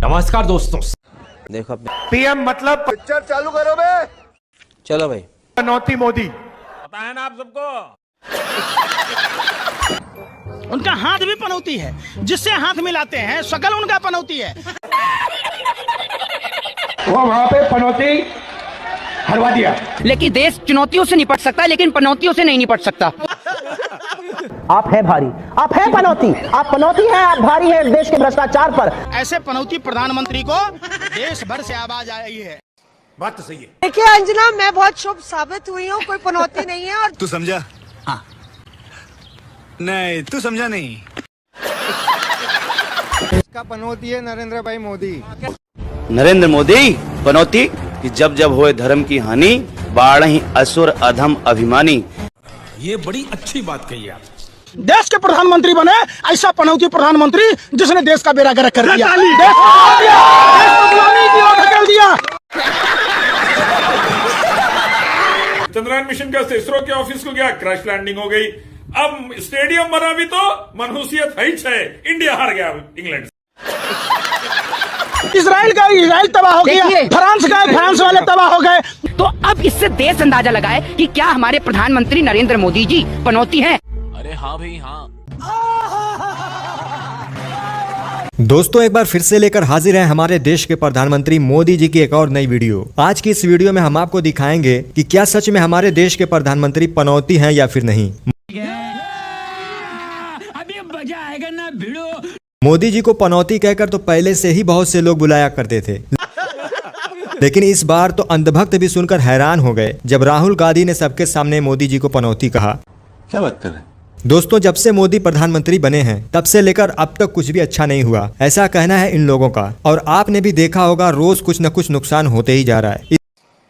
नमस्कार दोस्तों। देखो पीएम मतलब पिक्चर चालू करो बे। चलो भाई। पनौती मोदी पता है ना आप सबको। उनका हाथ भी पनौती है, जिससे हाथ मिलाते हैं शक्ल उनका पनौती है। वो वहाँ पे पनौती हरवा दिया। लेकिन देश चुनौतियों से निपट सकता है, लेकिन पनौतियों से नहीं निपट सकता। आप है भारी, आप है पनौती, आप पनौती हैं, आप भारी हैं देश के भ्रष्टाचार पर। ऐसे पनौती प्रधानमंत्री को देश भर से आवाज आई है। बात तो सही है। देखिए अंजना, मैं बहुत शुभ साबित हुई हूँ, कोई पनौती नहीं है। और तू समझा? हाँ। नहीं तू समझा नहीं। इसका पनौती है नरेंद्र भाई मोदी। नरेंद्र मोदी पनौती कि जब जब होए धर्म की हानि, बाढ़ असुर अधम अभिमानी। ये बड़ी अच्छी बात कही आप। देश के प्रधानमंत्री बने ऐसा पनौती प्रधानमंत्री जिसने देश का बेड़ा गर्क कर दिया, देश को गुलामी की ओर ढकेल दिया। चंद्रयान मिशन का इसरो के ऑफिस को गया, क्रैश लैंडिंग हो गई। अब स्टेडियम बना भी तो मनहूसियत है, इंडिया हार गया इंग्लैंड। इजराइल तबाह हो गया, फ्रांस वाले तबाह हो गए। तो अब इससे देश अंदाजा लगाए कि क्या हमारे प्रधानमंत्री नरेंद्र मोदी जी पनौती हैं। अरे हाँ भाई हाँ। दोस्तों एक बार फिर से लेकर हाजिर हैं हमारे देश के प्रधानमंत्री मोदी जी की एक और नई वीडियो। आज की इस वीडियो में हम आपको दिखाएंगे कि क्या सच में हमारे देश के प्रधानमंत्री पनौती हैं या फिर नहीं। अभी मजा आएगा ना भिड़ो। मोदी जी को पनौती कहकर तो पहले से ही बहुत से लोग बुलाया करते थे, लेकिन इस बार तो अंधभक्त भी सुनकर हैरान हो गए जब राहुल गांधी ने सबके सामने मोदी जी को पनौती कहा। क्या बात कर रहे हैं? दोस्तों जब से मोदी प्रधानमंत्री बने हैं तब से लेकर अब तक कुछ भी अच्छा नहीं हुआ, ऐसा कहना है इन लोगों का। और आपने भी देखा होगा रोज कुछ न कुछ नुकसान होते ही जा रहा है।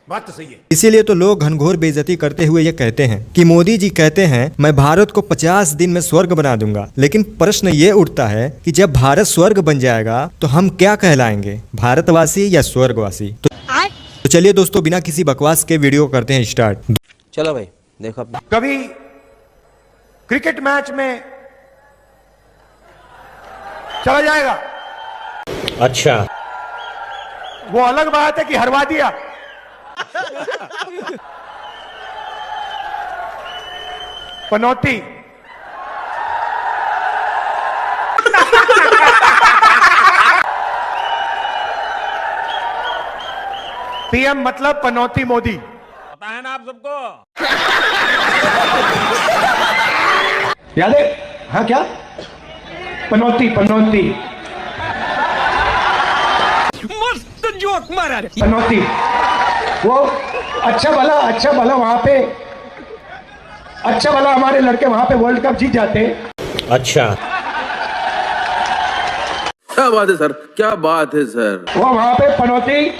बात तो सही है। इसीलिए तो लोग घनघोर बेइज्जती करते हुए ये कहते हैं कि मोदी जी कहते हैं मैं भारत को 50 दिन में स्वर्ग बना दूंगा। लेकिन प्रश्न ये उठता है कि जब भारत स्वर्ग बन जाएगा तो हम क्या कहलाएंगे, भारतवासी या स्वर्गवासी। तो चलिए दोस्तों बिना किसी बकवास के वीडियो करते हैं स्टार्ट। चलो भाई देखो कभी क्रिकेट मैच में चला जाएगा, अच्छा वो अलग बात है कि हरवा दिया। पनौती पीएम मतलब पनौती मोदी। पता है ना आप सबको। याद है? हाँ क्या पनौती पनौती मस्त जोक मारा रे। पनौती वो अच्छा भला वहां पे अच्छा भला हमारे लड़के वहां पे वर्ल्ड कप जीत जाते। अच्छा क्या बात है सर, क्या बात है सर। वो वहां पे पनौती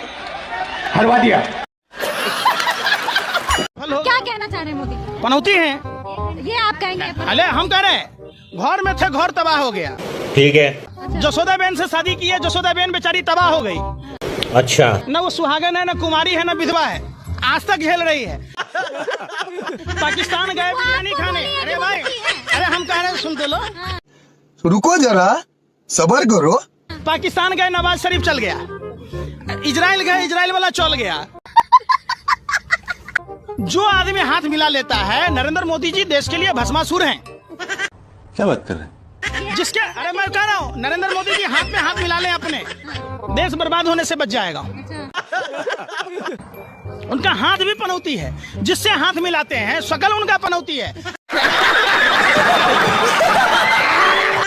हरवा दिया। क्या कहना चाह रहे हैं मोदी? पनौती है ये आप कहेंगे? अरे हम कह रहे हैं घर में थे, घर तबाह हो गया। ठीक है। जसोदा बेन से शादी की है, जसोदा बेन बेचारी तबाह हो गई। अच्छा न वो सुहागन है, न कुमारी है, न विधवा है, आज तक झेल रही है। पाकिस्तान गए बिरयानी खाने। अरे भाई, अरे हम कह रहे हैं सुन तो लो। रुको जरा सबर करो। पाकिस्तान गए नवाज शरीफ चल गया, इजराइल गए इजराइल वाला चल गया। जो आदमी हाथ मिला लेता है, नरेंद्र मोदी जी देश के लिए भस्मासुर हैं। क्या बात कर रहे हैं? जिसके अरे मैं कह रहा हूँ नरेंद्र मोदी जी हाथ में हाथ मिला ले अपने, देश बर्बाद होने से बच जाएगा। उनका हाथ भी पनौती है, जिससे हाथ मिलाते हैं शक्ल उनका पनौती है।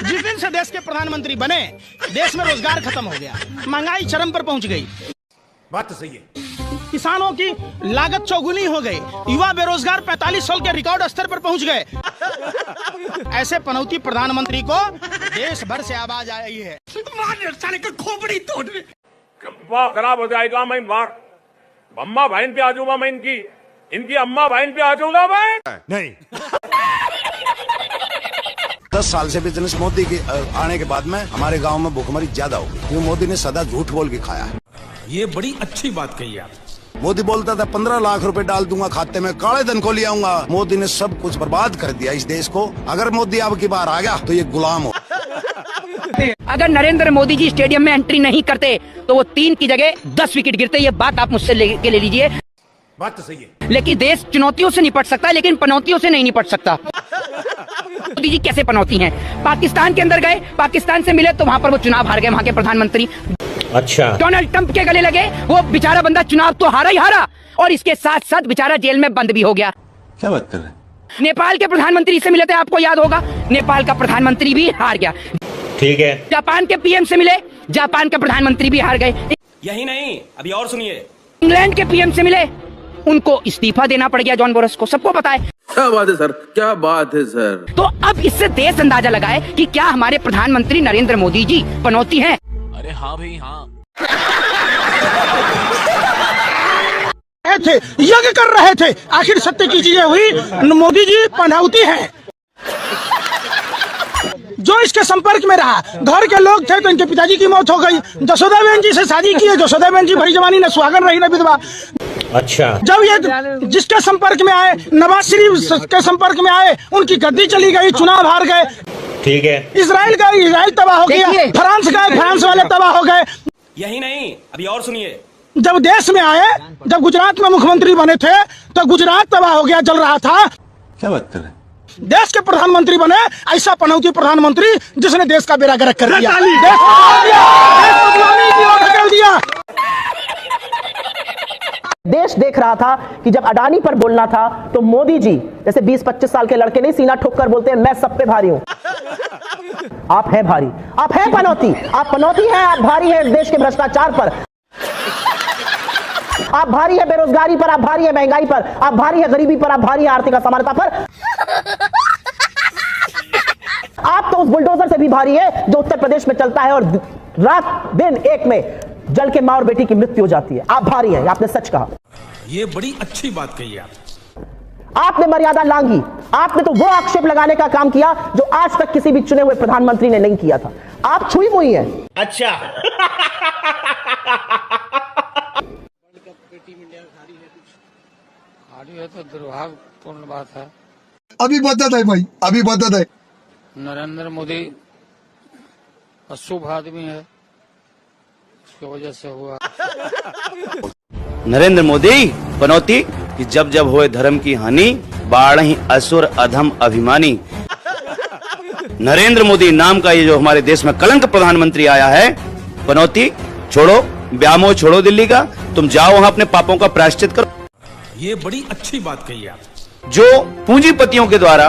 जिस दिन से देश के प्रधानमंत्री बने देश में रोजगार खत्म हो गया, महंगाई चरम पर पहुंच गई। बात तो सही है। किसानों की लागत चौगुनी हो गई, युवा बेरोजगार 45 साल के रिकॉर्ड स्तर पर पहुंच गए। ऐसे पनौती प्रधानमंत्री को देश भर से आवाज आई है। खोपड़ी तोड़ वाह खराब हो जाएगा मैं वाह। अम्मा बहन पे आ जाऊंगा मैं, इनकी अम्मा बहन पे आ जाऊंगा मैं। नहीं 10 साल से बिजनेस मोदी के आने के बाद में हमारे गांव में भूखमरी ज्यादा हो गई, क्योंकि मोदी ने सदा झूठ बोल के खाया है। ये बड़ी अच्छी बात कही आप। मोदी बोलता था 15 लाख रुपए डाल दूंगा खाते में, काले धन को ले आऊंगा। मोदी ने सब कुछ बर्बाद कर दिया इस देश को। अगर मोदी अब की बार आ गया तो ये गुलाम हो। अगर नरेंद्र मोदी जी स्टेडियम में एंट्री नहीं करते तो वो 3 की जगह 10 विकेट गिरते। ये बात आप मुझसे ले लीजिए। बात तो सही है। लेकिन देश चुनौतियों से निपट सकता है, लेकिन पनौतियों से नहीं निपट सकता। मोदी जी कैसे पनौती हैं? पाकिस्तान के अंदर गए, पाकिस्तान से मिले तो वहां पर वो चुनाव हार गए, वहां के प्रधानमंत्री। अच्छा। डोनाल्ड ट्रंप के गले लगे, वो बेचारा बंदा चुनाव तो हारा ही हारा, और इसके साथ साथ बेचारा जेल में बंद भी हो गया। क्या बात कर रहे हैं? नेपाल के प्रधानमंत्री से मिले थे, आपको याद होगा, नेपाल का प्रधानमंत्री भी हार गया। ठीक है। जापान के पीएम से मिले, जापान के प्रधानमंत्री भी हार गए। यही नहीं, अभी और सुनिए। इंग्लैंड के पीएम से मिले, उनको इस्तीफा देना पड़ गया जॉन बोरस को, सबको पता है। क्या बात है सर, क्या बात है सर। तो अब इससे देश अंदाजा लगाए कि क्या हमारे प्रधानमंत्री नरेंद्र मोदी जी पनौती हैं। अरे हाँ भाई हाँ। थे यज्ञ कर रहे थे, आखिर सत्य की चीजें हुई। मोदी जी पनौती हैं। जो इसके संपर्क में रहा, घर के लोग थे तो इनके पिताजी की मौत हो गई। जसोदा बहन जी से शादी की है, जसोदा बहन जी भरी जवानी न सुहागन रही न विधवा। अच्छा। जब ये जिसके संपर्क में आए, नवाज शरीफ के संपर्क में आए, उनकी गद्दी चली गई, चुनाव हार गए। ठीक है। इसराइल गए, इसराइल तबाह हो गया। फ्रांस गए, फ्रांस वाले तबाह हो गए। यही नहीं, अभी और सुनिए। जब देश में आए, जब गुजरात में मुख्यमंत्री बने थे तो गुजरात तबाह हो गया, जल रहा था। क्या बात कर रहे हैं? देश के प्रधानमंत्री बने, ऐसा पनौती प्रधानमंत्री जिसने देश का बेड़ा गर्क कर दिया, देश देख रहा था कि जब अडानी पर बोलना था तो मोदी जी जैसे 20-25 साल के लड़के नहीं सीना ठोक कर बोलते हैं मैं सब पे भारी हूं। आप हैं भारी, आप हैं पनौती, आप पनौती हैं, आप भारी हैं देश के भ्रष्टाचार पर, आप भारी है बेरोजगारी पर, आप भारी है महंगाई पर, आप भारी है गरीबी पर, आप भारी है आर्थिक असमानता पर। आप तो उस बुलडोजर से भी भारी है जो उत्तर प्रदेश में चलता है और रात दिन एक में जल के मां और बेटी की मृत्यु हो जाती है। आप भारी हैं, आपने सच कहा। ये बड़ी अच्छी बात कही आप। आपने मर्यादा लांघी, आपने तो वो आक्षेप लगाने का काम किया जो आज तक किसी भी चुने हुए प्रधानमंत्री ने नहीं किया था। आप छुई मुई हैं। अच्छा। हारी है तो दुर्भाग्यपूर्ण बात है। अभी बता है भाई, अभी बता है। नरेंद्र मोदी अशुभ आदमी है, इसकी वजह से हुआ। नरेंद्र मोदी पनौती कि जब जब होए धर्म की हानि, बाढ़ ही असुर अधम अभिमानी। नरेंद्र मोदी नाम का ये जो हमारे देश में कलंक प्रधानमंत्री आया है, पनौती छोड़ो, ब्यामो छोड़ो दिल्ली का, तुम जाओ वहां अपने पापों का प्रायश्चित करो। ये बड़ी अच्छी बात कही आप। जो पूंजीपतियों के द्वारा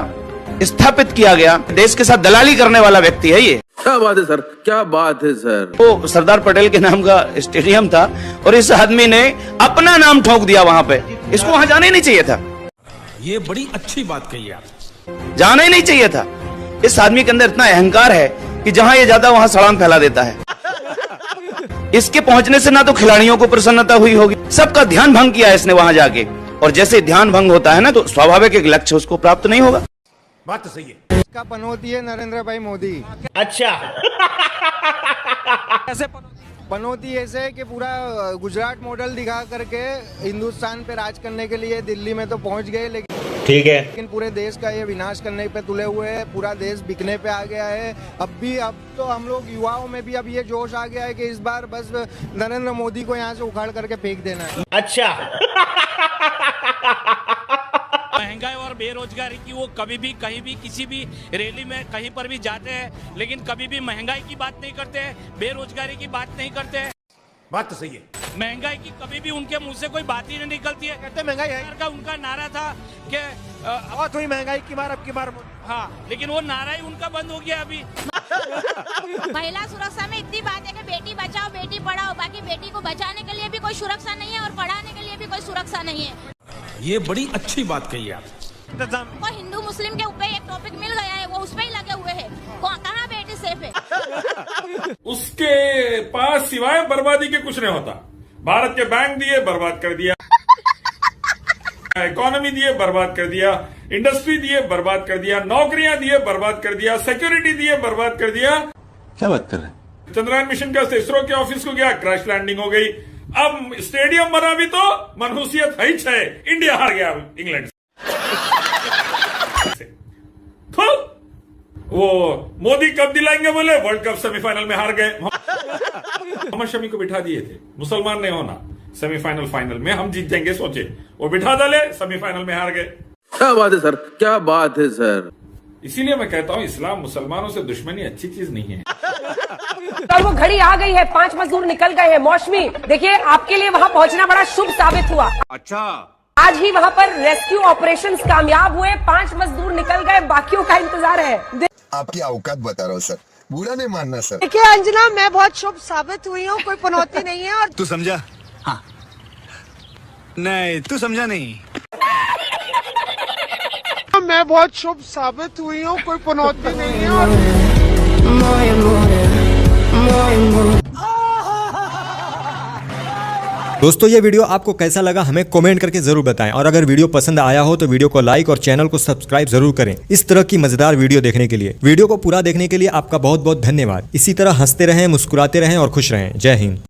स्थापित किया गया, देश के साथ दलाली करने वाला व्यक्ति है ये। क्या बात है सर, क्या बात है सर। वो सरदार पटेल के नाम का स्टेडियम था और इस आदमी ने अपना नाम ठोक दिया वहां पे। इसको वहां जाना ही नहीं चाहिए था। ये बड़ी अच्छी बात कही आप। जाना ही नहीं चाहिए था। इस आदमी के अंदर इतना अहंकार है कि जहां ये जाता वहां सड़ांग फैला देता है। इसके पहुंचने से ना तो खिलाड़ियों को प्रसन्नता हुई होगी, सबका ध्यान भंग किया इसने वहां जाके, और जैसे ध्यान भंग होता है ना तो स्वाभाविक एक लक्ष्य उसको प्राप्त नहीं होगा। बात तो सही है। इसका पनौती है नरेंद्र भाई मोदी। अच्छा। कैसे पनौती ऐसे है कि पूरा गुजरात मॉडल दिखा करके हिंदुस्तान पे राज करने के लिए दिल्ली में तो पहुंच गए, ठीक है, लेकिन पूरे देश का ये विनाश करने पे तुले हुए हैं। पूरा देश बिकने पे आ गया है। अब तो हम लोग युवाओं में भी अब ये जोश आ गया है कि इस बार बस नरेंद्र मोदी को यहाँ से उखाड़ करके फेंक देना है। अच्छा। महंगाई और बेरोजगारी की वो कभी भी कहीं भी किसी भी रैली में कहीं पर भी जाते हैं, लेकिन कभी भी महंगाई की बात नहीं करते हैं, बेरोजगारी की बात नहीं करते हैं। बात तो सही है। महंगाई की कभी भी उनके मुंह से कोई बात ही नहीं निकलती है। कहते महंगाई है का उनका नारा था कि अब थोड़ी महंगाई की मार, अब की मार। हाँ, लेकिन वो नारा ही उनका बंद हो गया अभी। महिला सुरक्षा में इतनी बात है कि बेटी बचाओ बेटी पढ़ाओ, बाकी बेटी को बचाने के लिए भी कोई सुरक्षा नहीं है और पढ़ाने के लिए भी कोई सुरक्षा नहीं है। ये बड़ी अच्छी बात कही आप। को हिंदू मुस्लिम के ऊपर एक टॉपिक मिल गया है, वो उस पे ही लगे हुए हैं। कहाँ बेटी सेफ है? उसके पास सिवाय बर्बादी के कुछ नहीं होता। भारत के बैंक दिए बर्बाद कर दिया, इकोनॉमी दिए बर्बाद कर दिया, इंडस्ट्री दिए बर्बाद कर दिया, नौकरियां दिए बर्बाद कर दिया, सिक्योरिटी दिए बर्बाद कर दिया। क्या बात कर रहे हैं? चंद्रयान मिशन का इसरो के ऑफिस को गया, क्रैश लैंडिंग हो गई। अब स्टेडियम बना भी तो मनहूसियत है ही है, इंडिया हार गया इंग्लैंड से। वो मोदी कब दिलाएंगे बोले, वर्ल्ड कप सेमीफाइनल में हार गए। मोहम्मद शमी को बिठा दिए थे, मुसलमान नहीं होना, सेमीफाइनल फाइनल में हम जीत जाएंगे सोचे, वो बिठा डाले, सेमीफाइनल में हार गए। क्या बात है सर, क्या बात है सर। इसीलिए मैं कहता हूँ इस्लाम मुसलमानों से दुश्मनी अच्छी चीज नहीं है। और वो घड़ी आ गई है, 5 मजदूर निकल गए हैं। मौसमी देखिए, आपके लिए वहां पहुंचना बड़ा शुभ साबित हुआ। अच्छा, आज ही वहां पर रेस्क्यू ऑपरेशंस कामयाब हुए, 5 मजदूर निकल गए, बाकियों का इंतजार है। आपकी औकात बता रहा हूँ सर, बुरा नहीं मानना सर। देखिए अंजना, मैं बहुत शुभ साबित हुई हूँ, कोई पनौती नहीं है। और तू समझा? हाँ। नहीं, तू समझा नहीं। मैं बहुत शुभ साबित हुई हूँ, कोई पनौती नहीं है। और दोस्तों ये वीडियो आपको कैसा लगा हमें कमेंट करके जरूर बताएं, और अगर वीडियो पसंद आया हो तो वीडियो को लाइक और चैनल को सब्सक्राइब जरूर करें। इस तरह की मजेदार वीडियो देखने के लिए, वीडियो को पूरा देखने के लिए आपका बहुत बहुत धन्यवाद। इसी तरह हंसते रहें, मुस्कुराते रहें और खुश रहें। जय हिंद।